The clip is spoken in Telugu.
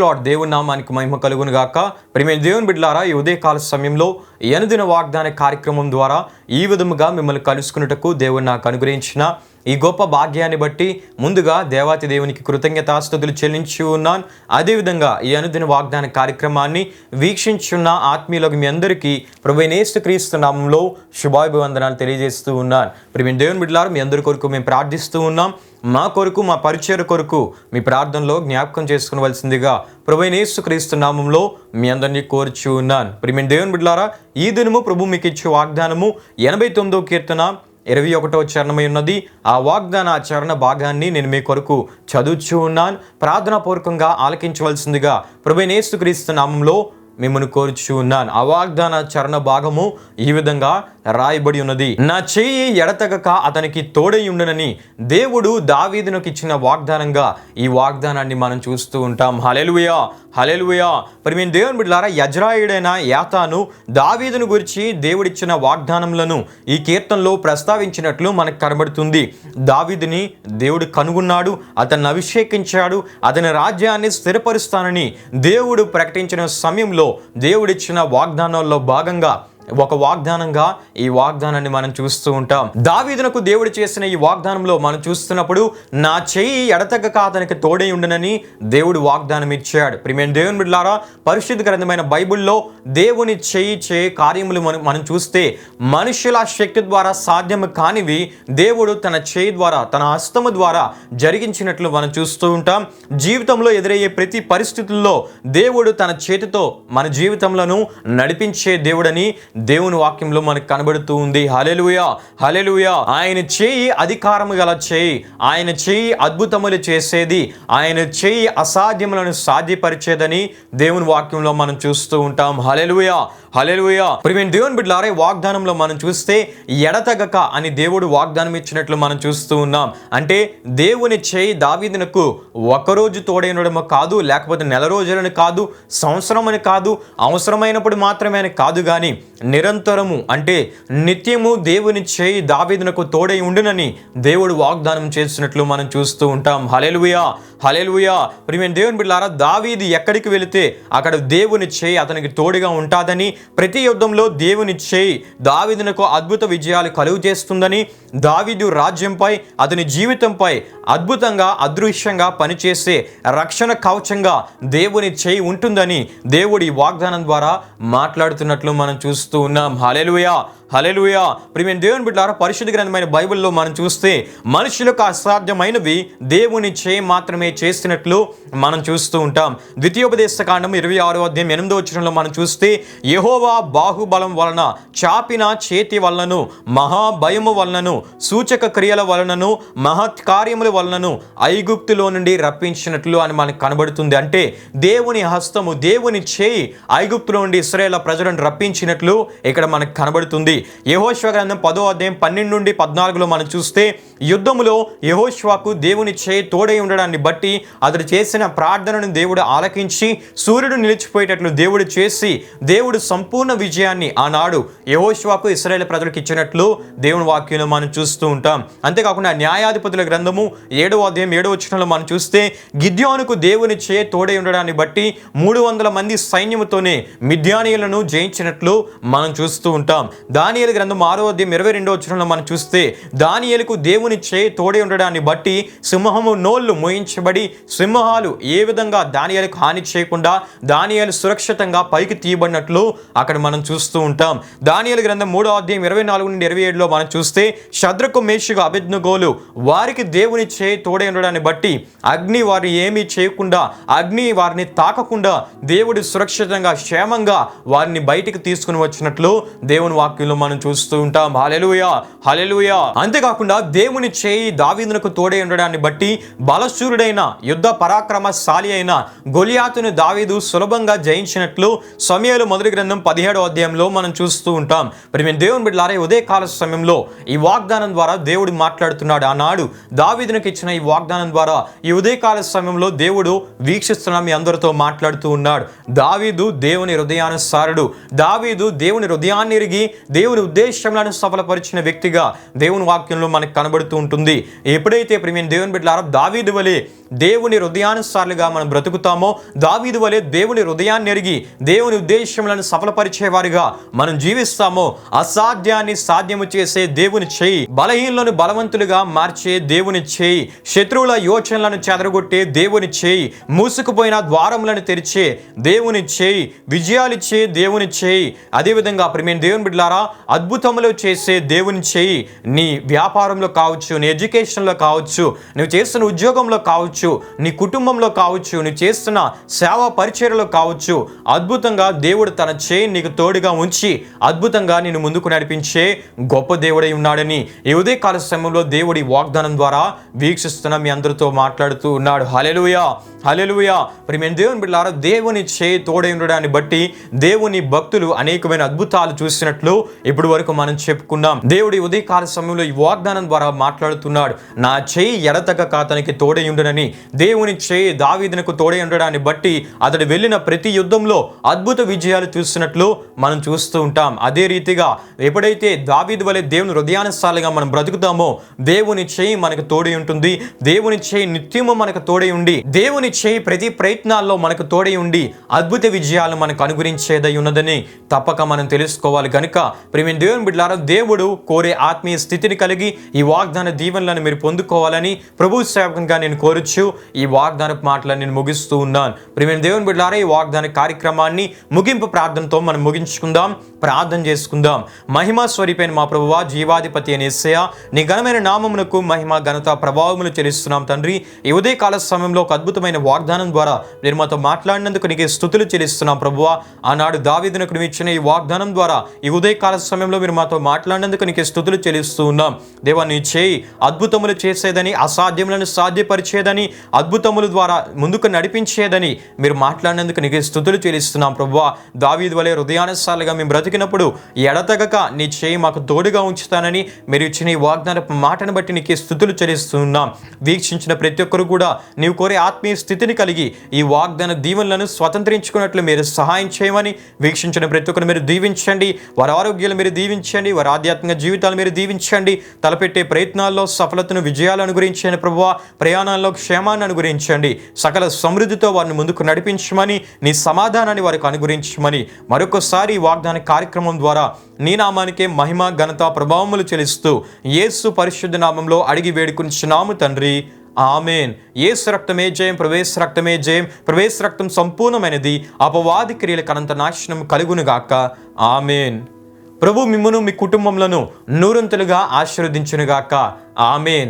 లార్డ్. దేవుని నామానికి మహిమ కలుగును గాక. ప్రియమైన దేవుని బిడ్డలారా, ఈ ఉదయకాల సమయంలో ఈ అనుదిన వాగ్దాన కార్యక్రమం ద్వారా ఈ విధముగా మిమ్మల్ని కలుసుకున్నటకు దేవుడు నాకు అనుగ్రహించిన ఈ గొప్ప భాగ్యాన్ని బట్టి ముందుగా దేవాతి దేవునికి కృతజ్ఞతాస్తుతులు చెల్లించి ఉన్నాను. అదేవిధంగా ఈ అనుదిన వాగ్దాన కార్యక్రమాన్ని వీక్షించున్న ఆత్మీయులకు మీ అందరికీ ప్రభువైన యేసుక్రీస్తు నామములో శుభాభివందనాలు తెలియజేస్తూ ఉన్నాను. ప్రియమైన దేవుని బిడ్డలారా, మీ అందరి కొరకు మేము ప్రార్థిస్తూ ఉన్నాం. మా కొరకు, మా పరిచయ కొరకు మీ ప్రార్థనలో జ్ఞాపకం చేసుకునవలసిందిగా ప్రభువైన యేసుక్రీస్తు నామములో మీ అందరినీ కోరుచూ ఉన్నాను. ప్రియమైన దేవుని బిడ్డలారా, ఈ దినము ప్రభు మీకు ఇచ్చే వాగ్దానము 89వ కీర్తన 21వ చరణమై ఉన్నది. ఆ వాగ్దాన చరణ భాగాన్ని నేను మీ కొరకు చదువుచూ ఉన్నాను. ప్రార్థనాపూర్వకంగా ఆలకించవలసిందిగా ప్రభువైన యేసుక్రీస్తు నామంలో మిమ్మల్ని కోరుచూ ఉన్నాను. ఆ వాగ్దాన చరణ భాగము ఈ విధంగా రాయబడి ఉన్నది. నా చెయ్యి ఎడతెగక అతనికి తోడై ఉండనని దేవుడు దావీదునకు ఇచ్చిన వాగ్దానంగా ఈ వాగ్దానాన్ని మనం చూస్తూ ఉంటాం. హల్లెలూయా, హల్లెలూయా. ప్రియమైన దేవుని బిడ్డలారా, యజ్రాయుడైన యాతాను దావీదును గురించి దేవుడిచ్చిన వాగ్దానములను ఈ కీర్తనలో ప్రస్తావించినట్లు మనకు కనబడుతుంది. దావీదుని దేవుడు కనుగొన్నాడు, అతన్ని అభిషేకించాడు, అతని రాజ్యాన్ని స్థిరపరుస్తానని దేవుడు ప్రకటించిన సమయంలో దేవుడిచ్చిన వాగ్దానాల్లో భాగంగా ఒక వాగ్దానంగా ఈ వాగ్దానాన్ని మనం చూస్తూ ఉంటాం. దావీదునకు దేవుడు చేసిన ఈ వాగ్దానంలో మనం చూస్తున్నప్పుడు నా చెయ్యి ఎడతెగక అతనికి తోడై ఉండనని దేవుడు వాగ్దానం ఇచ్చాడు. ప్రియమైన దేవుని బిడ్డలారా, పరిశుద్ధ గ్రంథమైన బైబిల్లో దేవుని చెయ్యి కార్యములు మనం చూస్తే మనుషుల శక్తి ద్వారా సాధ్యము కానివి దేవుడు తన చెయ్యి ద్వారా, తన హస్తము ద్వారా జరిగించినట్లు మనం చూస్తూ ఉంటాం. జీవితంలో ఎదురయ్యే ప్రతి పరిస్థితుల్లో దేవుడు తన చేతితో మన జీవితంలో నడిపించే దేవుడని దేవుని వాక్యంలో మనకు కనబడుతూ ఉంది. హల్లెలూయా, హల్లెలూయా. ఆయన చెయ్యి అధికారము గల చెయ్యి, ఆయన చెయ్యి అద్భుతములు చేసేది, ఆయన చెయ్యి అసాధ్యములను సాధ్యపరిచేదని దేవుని వాక్యంలో మనం చూస్తూ ఉంటాం. హల్లెలూయా, హల్లెలూయా. ప్రియమైన దేవుని బిడ్డలారా, వాగ్దానంలో మనం చూస్తే ఎడతెగక అని దేవుడు వాగ్దానం ఇచ్చినట్లు మనం చూస్తూ ఉన్నాం. అంటే దేవుని చెయ్యి దావీదునకు ఒకరోజు తోడైనడము కాదు, లేకపోతే నెల రోజులని కాదు, సంవత్సరం అని కాదు, అవసరమైనప్పుడు మాత్రమే అని కాదు, కానీ నిరంతరము అంటే నిత్యము దేవుని చేయి దావీదునకు తోడై ఉండునని దేవుడు వాగ్దానం చేసినట్లు మనం చూస్తూ ఉంటాం. హల్లెలూయా, హల్లెలూయా. ప్రియమైన దేవుని బిడ్డలారా, దావీదు ఎక్కడికి వెళితే అక్కడ దేవుని చేయి అతనికి తోడుగా ఉంటాదని, ప్రతి యుద్ధంలో దేవుని చేయి దావీదునకు అద్భుత విజయాలు కలుగు చేస్తుందని, దావీదు రాజ్యంపై, అతని జీవితంపై అద్భుతంగా అదృశ్యంగా పనిచేసే రక్షణ కవచంగా దేవుని చేయి ఉంటుందని దేవుడి వాగ్దానం ద్వారా మాట్లాడుతున్నట్లు మనం చూస్తూ ఉన్నాం. హల్లెలూయా, హల్లెలూయా. ప్రియమైన దేవుని బిడ్డలారా, పరిశుద్ధ గ్రంథమైన బైబిల్లో మనం చూస్తే మనుషులకు అసాధ్యమైనవి దేవుని చేయి మాత్రమే చేసినట్లు మనం చూస్తూ ఉంటాం. ద్వితీయోపదేశ కాండం 26వ అధ్యాయం 8వ వచనంలో మనం చూస్తే యెహోవా బాహుబలం వలన, చాపిన చేతి వలనను, మహాభయము వలనను, సూచక క్రియల వలనను, మహత్ కార్యముల వలనను ఐగుప్తులో నుండి రప్పించినట్లు అని మనకు కనబడుతుంది. అంటే దేవుని హస్తము, దేవుని చేయి ఐగుప్తులో నుండి ఇశ్రాయేలు ప్రజలను రప్పించినట్లు ఇక్కడ మనకు కనబడుతుంది. యెహోషువ గ్రంథం 10వ అధ్యాయం 12 నుండి 14లో మనం చూస్తే యుద్ధములో యెహోషువకు దేవుని చేయి తోడై ఉండడాన్ని బట్టి అతడు చేసిన ప్రార్థనను దేవుడు ఆలకించి సూర్యుడు నిలిచిపోయేటట్లు దేవుడు చేసి దేవుడు సంపూర్ణ విజయాన్ని ఆనాడు యెహోషువకు ఇశ్రాయేలు ప్రజలకు ఇచ్చినట్లు దేవుని వాక్యంలో మనం చూస్తూ ఉంటాం. అంతేకాకుండా న్యాయాధిపతుల గ్రంథము 7వ అధ్యాయం 7వ వచనంలో మనం చూస్తే గిద్యోనుకు దేవుని చేయి తోడై ఉండడాన్ని బట్టి 300 మంది సైన్యముతోనే మిద్యానీయులను జయించినట్లు మనం చూస్తూ ఉంటాం. దానియేలు గ్రంథం 6వ అధ్యాయం 22వ వచనంలో మనం చూస్తే దానియేలుకు దేవుని చేయి తోడై ఉండడాన్ని బట్టి సింహము నోళ్లు మోయించబడి సింహాలు ఏ విధంగా దానియేలుకు హాని చేయకుండా దానియేలు సురక్షితంగా పైకి తీయబడినట్లు అక్కడ మనం చూస్తూ ఉంటాం. దానియేలు గ్రంథం 3వ అధ్యాయం 24 నుండి 27లో మనం చూస్తే షద్రకు, మేషకు, అబేద్నెగోలు వారికి దేవుని చేయి తోడై ఉండడాన్ని బట్టి అగ్ని వారిని ఏమీ చేయకుండా, అగ్ని వారిని తాకకుండా దేవుడు సురక్షితంగా క్షేమంగా వారిని బయటికి తీసుకుని వచ్చినట్లు దేవుని వాక్యంలో మనం చూస్తూ ఉంటాం. హల్లెలూయా, హల్లెలూయా. అంతేకాకుండా దేవుని చేయి దావీదునకు తోడై ఉండడాన్ని బట్టి బలశూరుడైన యుద్ధ పరాక్రమశాలి అయిన గొలియాతును దావీదు సులభంగా జయించినట్లు సమూయేలు మొదటి గ్రంథం 17వ అధ్యాయంలో మనం చూస్తూ ఉంటాం. ప్రియమైన దేవుని బిడ్డలారా, ఉదయకాల సమయంలో ఈ వాగ్దానం ద్వారా దేవుడు మాట్లాడుతున్నాడు. ఆనాడు దావీదునకు ఇచ్చిన ఈ వాగ్దానం ద్వారా ఈ ఉదయకాల సమయంలో దేవుడు వీక్షిస్తున్న మీ అందరితో మాట్లాడుతూ ఉన్నాడు. దావీదు దేవుని హృదయానుసారుడు, దావీదు దేవుని హృదయాన్ని ఎరిగి దేవుని ఉద్దేశంలను సఫలపరిచిన వ్యక్తిగా దేవుని వాక్యంలో మనకు కనబడుతూ కనబడుతూ ఉంటుంది. ఎప్పుడైతే ప్రియమైన దేవుని బిడ్డలారా దావీదు వలె దేవుని హృదయానుసారులుగా మనం బ్రతుకుతామో, దావీదు వలె దేవుని హృదయాన్ని ఎరిగి దేవుని ఉద్దేశములను సఫలపరిచేవారిగా మనం జీవిస్తామో, అసాధ్యాన్ని సాధ్యము చేసే దేవుని చేయి, బలహీనులను బలవంతులుగా మార్చే దేవుని చేయి, శత్రువుల యోచనలను చెదరగొట్టే దేవుని చేయి, మూసుకుపోయిన ద్వారములను తెరిచే దేవుని చేయి, విజయాలిచ్చే దేవుని చేయి, అదేవిధంగా ప్రియమైన దేవుని బిడ్డలారా అద్భుతములు చేసే దేవుని చేయి, నీ వ్యాపారంలో కావచ్చు, నీ ఎడ్యుకేషన్లో కావచ్చు, నువ్వు చేస్తున్న ఉద్యోగంలో కావచ్చు, నీ కుటుంబంలో కావచ్చు, నువ్వు చేస్తున్న సేవా పరిచర్యలో కావచ్చు, అద్భుతంగా దేవుడు తన చేయి నీకు తోడుగా ఉంచి అద్భుతంగా నిన్ను ముందుకు నడిపించే గొప్ప దేవుడై ఉన్నాడని ఈ ఉదయకాల సమయంలో దేవుడి వాగ్దానం ద్వారా వీక్షిస్తున్న మీ అందరితో మాట్లాడుతూ ఉన్నాడు. హల్లెలూయా, హల్లెలూయా. ప్రియమైన దేవుని బిడ్డలారా దేవుని చేయి తోడై ఉండడాన్ని బట్టి దేవుని భక్తులు అనేకమైన అద్భుతాలు చూసినట్లు ఇప్పుడు వరకు మనం చెప్పుకున్నాం. దేవుడి ఉదయకాల సమయంలో ఈ వాగ్దానం ద్వారా మాట్లాడుతున్నాడు. నా చేయి ఎడతెగక అతనికి తోడై ఉండనని. దేవుని చేయి దావీదునకు తోడై ఉండడాన్ని బట్టి అతడు వెళ్ళిన ప్రతి యుద్ధంలో అద్భుత విజయాలు చూస్తున్నట్లు మనం చూస్తూ ఉంటాం. అదే రీతిగా ఎప్పుడైతే దావీదు వలె దేవుని హృదయానుసారులుగా మనం బ్రతుకుతామో దేవుని చేయి మనకు తోడై ఉంటుంది. దేవుని చేయి నిత్యము మనకు తోడై ఉండి, దేవుని చేయి ప్రతి ప్రయత్నాల్లో మనకు తోడై ఉండి అద్భుత విజయాలు మనకు అనుగ్రహించేదై ఉన్నదని తప్పక మనం తెలుసుకోవాలి. కనుక ప్రియమైన దేవుని బిడ్డలారా దేవుడు కోరే ఆత్మీయ స్థితిని కలిగి ఈ వాగ్దాన దీవెనలను మీరు పొందుకోవాలని ప్రభు సేవకంగా నేను కోరుచు ఈ వాగ్దాన మాటలను నేను ముగిస్తూ ఉన్నాను. ప్రియమైన దేవుని బిడ్డలారా ఈ వాగ్దాన కార్యక్రమాన్ని ముగింపు ప్రార్థనతో మనం ముగించుకుందాం, ప్రార్థన చేసుకుందాం. మహిమా స్వరూపైన మా ప్రభువా, జీవాధిపతి అయిన యేసయ్యా, నీ ఘనమైన నామమునకు మహిమ ఘనత ప్రభావములు చెల్లిస్తున్నాం తండ్రి. ఈ ఉదయకాల సమయంలో ఒక అద్భుతమైన వాగ్దానం ద్వారా మీరు మాతో మాట్లాడినందుకు నీకు స్తుతులు చెల్లిస్తున్నాం ప్రభువా. ఆనాడు దావీదునకు నువ్వు ఇచ్చిన ఈ వాగ్దానం ద్వారా ఈ ఉదయకాల సమయంలో మీరు మాతో మాట్లాడినందుకు నీకు స్తుతులు చెల్లిస్తూ ఉన్నాం. దేవా, నీ చేయి అద్భుతములు చేసేదని, అసాధ్యములను సాధ్యపరిచేదని, అద్భుతముల ద్వారా ముందుకు నడిపించేదని మీరు మాట్లాడినందుకు నీకు స్తుతులు చెల్లిస్తున్నాం ప్రభువా. దావీదు వలె హృదయానుసారులుగా మేము బ్రతికినప్పుడు ఎడతెగక నీ చేయి మాకు తోడుగా ఉంచుతానని మీరు ఇచ్చిన ఈ వాగ్దాన మాటను బట్టి నీకు స్తుతులు చెల్లిస్తున్నాం. వీక్షించిన ప్రతి ఒక్కరు కూడా నీవు కోరే ఆత్మీయ స్థితిని కలిగి ఈ వాగ్దాన దీవెనలను స్వతంత్రించుకున్నట్లు మీరు సహాయం చేయమని, వీక్షించిన ప్రతి ఒక్కరు మీరు దీవించండి, వారి ఆరోగ్యాలు మీరు దీవించండి, వారి ఆధ్యాత్మిక జీవితాలు మీరు దీవించండి, తలపెట్టే ప్రయత్నాల్లో సఫలతను, విజయాలు అనుగ్రహించండి ప్రభువా. ప్రయాణాల్లో క్షేమాన్ని అనుగ్రహించండి, సకల సమృద్ధితో వారిని ముందుకు నడిపించమని, నీ సమాధానాన్ని వారికి అనుగ్రహించమని మరొకసారి ఈ వాగ్దాన కార్యక్రమం ద్వారా నీ నామానికే మహిమ ఘనత ప్రభావములు చెల్లిస్తూ యేసు పరిశుద్ధ నామంలో అడిగి వేడుకొనుచున్నాము తండ్రి, ఆమేన్. యేసు రక్తమే జయం, ప్రవేశ రక్తమే జయం, ప్రవేశ రక్తం సంపూర్ణమైనది, అపవాది క్రియలకు అనంత నాశనం కలుగునుగాక. ఆమేన్. ప్రభు మిమ్మును మీ కుటుంబములను నూరంతులుగా ఆశీర్వదించునుగాక. ఆమేన్.